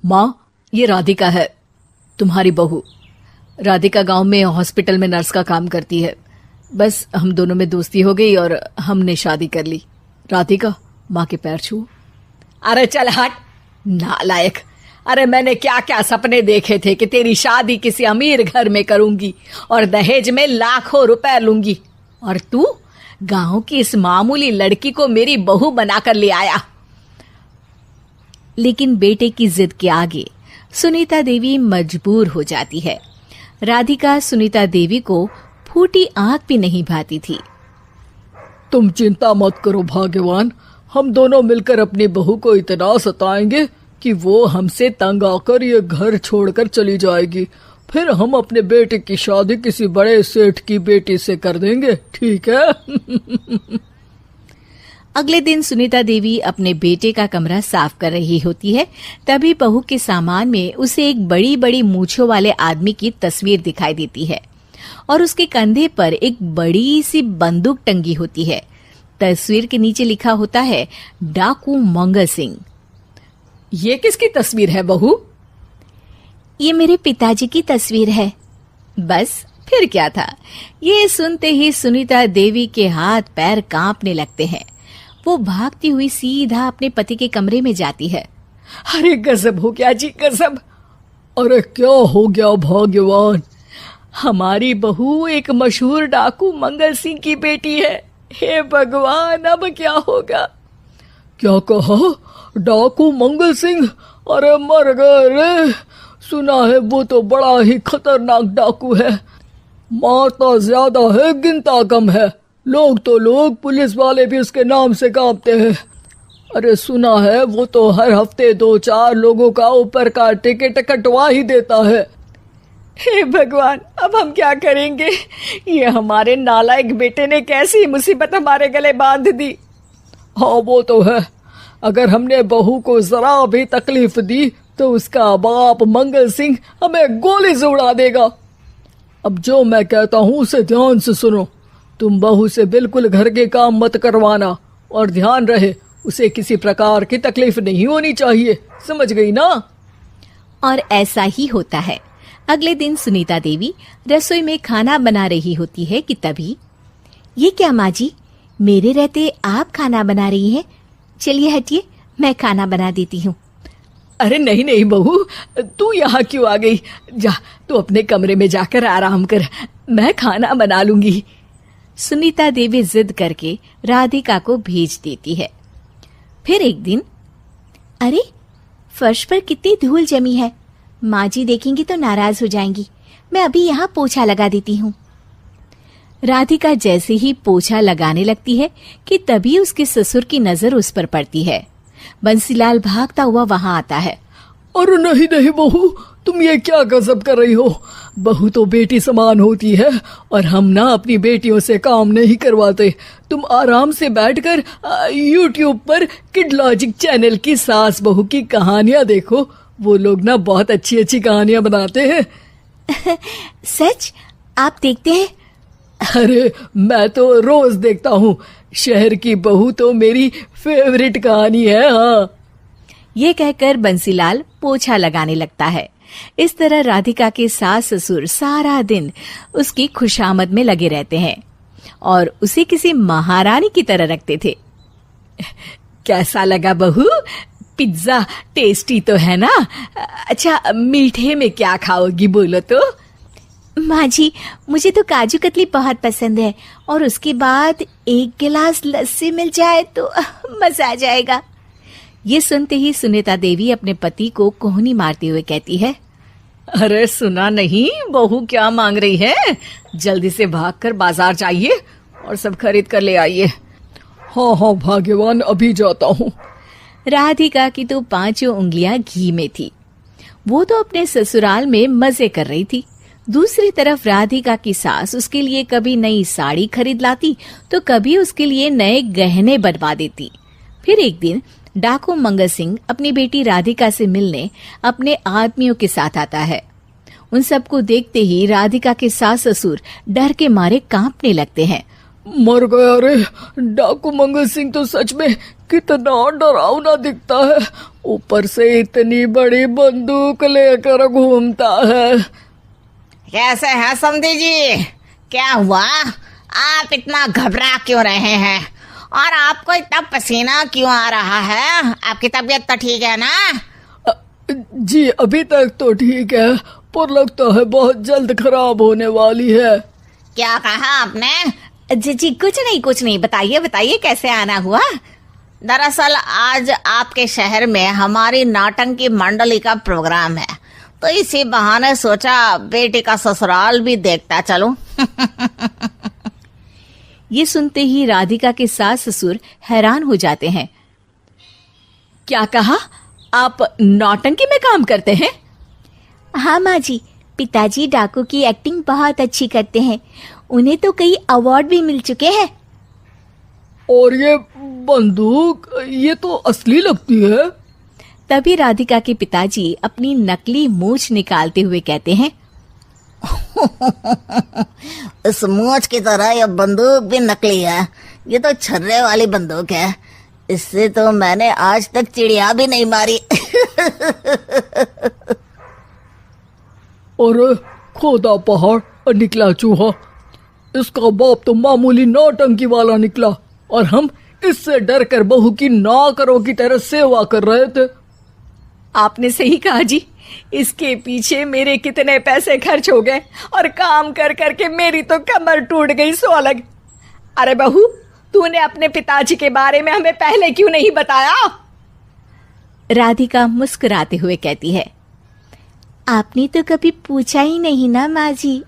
माँ, ये राधिका है, तुम्हारी बहू। राधिका गांव में हॉस्पिटल में नर्स का काम करती है। बस हम दोनों में दोस्ती हो गई और हमने शादी कर ली। राधिका, माँ के पैर छू। अरे चल हट नालायक। अरे मैंने क्या क्या सपने देखे थे कि तेरी शादी किसी अमीर घर में करूंगी और दहेज में लाखों रुपए लूंगी, और तू गांव की इस मामूली लड़की को मेरी बहू बनाकर ले आया। लेकिन बेटे की जिद के आगे सुनीता देवी मजबूर हो जाती है। राधिका सुनीता देवी को फूटी आंख भी नहीं भाती थी। तुम चिंता मत करो भाग्यवान, हम दोनों मिलकर अपनी बहू को इतना सताएंगे कि वो हमसे तंग आकर ये घर छोड़कर चली जाएगी। फिर हम अपने बेटे की शादी किसी बड़े सेठ की बेटी से कर देंगे, ठीक है? अगले दिन सुनीता देवी अपने बेटे का कमरा साफ कर रही होती है। तभी बहू के सामान में उसे एक बड़ी बड़ी मूंछों वाले आदमी की तस्वीर दिखाई देती है और उसके कंधे पर एक बड़ी सी बंदूक टंगी होती है। तस्वीर के नीचे लिखा होता है डाकू मंगल सिंह। ये किसकी तस्वीर है बहू? ये मेरे पिताजी की तस्वीर है। बस फिर क्या था। ये सुनते ही सुनीता देवी के हाथ पैर कांपने लगते हैं। वो भागती हुई सीधा अपने पति के कमरे में जाती है। अरे गजब हो गया जी, गजब। अरे क्या हो गया भाग्यवान? हमारी बहू एक मशहूर डाकू मंगल सिंह की बेटी है। हे भगवान, अब क्या होगा? क्या कहा? डाकू मंगल सिंह? अरे मर गए रे। सुना है वो तो बड़ा ही खतरनाक डाकू है, मारता ज्यादा है गिनता कम है। लोग पुलिस वाले भी उसके नाम से कांपते हैं। अरे सुना है वो तो हर हफ्ते 2-4 लोगों का ऊपर का टिकट कटवा ही देता है। हे भगवान, अब हम क्या करेंगे? ये हमारे नालायक बेटे ने कैसी मुसीबत हमारे गले बांध दी। हाँ वो तो है, अगर हमने बहू को जरा भी तकलीफ दी तो उसका बाप मंगल सिंह हमें गोली से उड़ा देगा। अब जो मैं कहता हूँ उसे ध्यान से सुनो। तुम बहू से बिल्कुल घर के काम मत करवाना, और ध्यान रहे उसे किसी प्रकार की तकलीफ नहीं होनी चाहिए, समझ गई ना? और ऐसा ही होता है। अगले दिन सुनीता देवी रसोई में खाना बना रही होती है कि तभी, ये क्या माँ जी, मेरे रहते आप खाना बना रही हैं? चलिए हटिए, मैं खाना बना देती हूँ। अरे नहीं नहीं बहू, तू यहाँ क्यों आ गई? जा, तू अपने कमरे में जाकर आराम कर, मैं खाना बना लूंगी। सुनीता देवी जिद करके राधिका को भेज देती है। फिर एक दिन, अरे फर्श पर कितनी धूल जमी है, माँ जी देखेंगी तो नाराज हो जाएंगी, मैं अभी यहाँ पोछा लगा देती हूँ। राधिका जैसे ही पोछा लगाने लगती है कि तभी उसके ससुर की नजर उस पर पड़ती है। बंसीलाल भागता हुआ वहां आता है। अरे नहीं नहीं बहू, तुम ये क्या गजब कर रही हो? बहू तो बेटी समान होती है, और हम ना अपनी बेटियों से काम नहीं करवाते। तुम आराम से बैठकर YouTube पर किड लॉजिक चैनल की सास बहू की कहानियां देखो। वो लोग ना बहुत अच्छी अच्छी कहानियां बनाते हैं। सच? आप देखते हैं? अरे मैं तो रोज देखता हूँ। शहर की बहू तो मेरी फेवरेट कहानी है। हाँ, ये कहकर बंसीलाल पोछा लगाने लगता है। इस तरह राधिका के सास ससुर सारा दिन उसकी खुशामद में लगे रहते हैं और उसे किसी महारानी की तरह रखते थे। कैसा लगा बहू? पिज्जा टेस्टी तो है ना? अच्छा, मीठे में क्या खाओगी बोलो तो? माँ जी, मुझे तो काजू कतली बहुत पसंद है, और उसके बाद 1 गिलास लस्सी मिल जाए तो मजा आ जाएगा। ये सुनते ही सुनीता देवी अपने पति को कोहनी मारते हुए कहती है, अरे सुना नहीं, बहू क्या मांग रही है? जल्दी से भागकर बाजार जाइए और सब खरीद कर ले आइए। हाँ हाँ भाग्यवान, अभी जाता हूँ। राधिका की तो 5 उंगलियां घी में थी। वो तो अपने ससुराल में मजे कर रही थी। दूसरी तरफ राधिका की सास उसके लिए कभी नई साड़ी खरीद लाती तो कभी उसके लिए नए गहने बनवा देती। फिर एक दिन डाकू मंगल सिंह अपनी बेटी राधिका से मिलने अपने आदमियों के साथ आता है। उन सबको देखते ही राधिका के सास ससुर डर के मारे कांपने लगते हैं। मर गया रे। डाकू मंगल सिंह तो सच में कितना डरावना दिखता है, ऊपर से इतनी बड़ी बंदूक लेकर घूमता है। कैसे हैं समधी जी? क्या हुआ? आप इतना घबरा क्यों रहे हैं? और आपको इतना पसीना क्यों आ रहा है? आपकी तबीयत तो ठीक है ना? जी अभी तक तो ठीक है, पर लगता है बहुत जल्द खराब होने वाली है। क्या कहा आपने? जी जी कुछ नहीं, बताइए बताइए कैसे आना हुआ। दरअसल आज आपके शहर में हमारी नाटंकी मंडली का प्रोग्राम है, तो इसी बहाने सोचा बेटी का ससुराल भी देखता चलूं। ये सुनते ही राधिका के सास ससुर हैरान हो जाते हैं। क्या कहा? आप नौटंकी में काम करते हैं? हाँ माँ जी, पिताजी डाकू की एक्टिंग बहुत अच्छी करते हैं, उन्हें तो कई अवार्ड भी मिल चुके हैं। और ये बंदूक, ये तो असली लगती है। तभी राधिका के पिताजी अपनी नकली मूंछ निकालते हुए कहते हैं, इस मूंछ की तरह यह बंदूक भी नकली है। ये तो छर्रे वाली बंदूक है, इससे तो मैंने आज तक चिड़िया भी नहीं मारी। और खोदा पहाड़ निकला चूहा। इसका बाप तो मामूली नौटंकी वाला निकला, और हम इससे डर कर बहू की नौकरों की तरह सेवा कर रहे थे। आपने सही कहा जी, इसके पीछे मेरे कितने पैसे खर्च हो गए, और काम कर करके मेरी तो कमर टूट गई सो अलग। अरे बहू, तूने अपने पिताजी के बारे में हमें पहले क्यों नहीं बताया? राधिका मुस्कुराते हुए कहती है, आपने तो कभी पूछा ही नहीं ना माँ जी।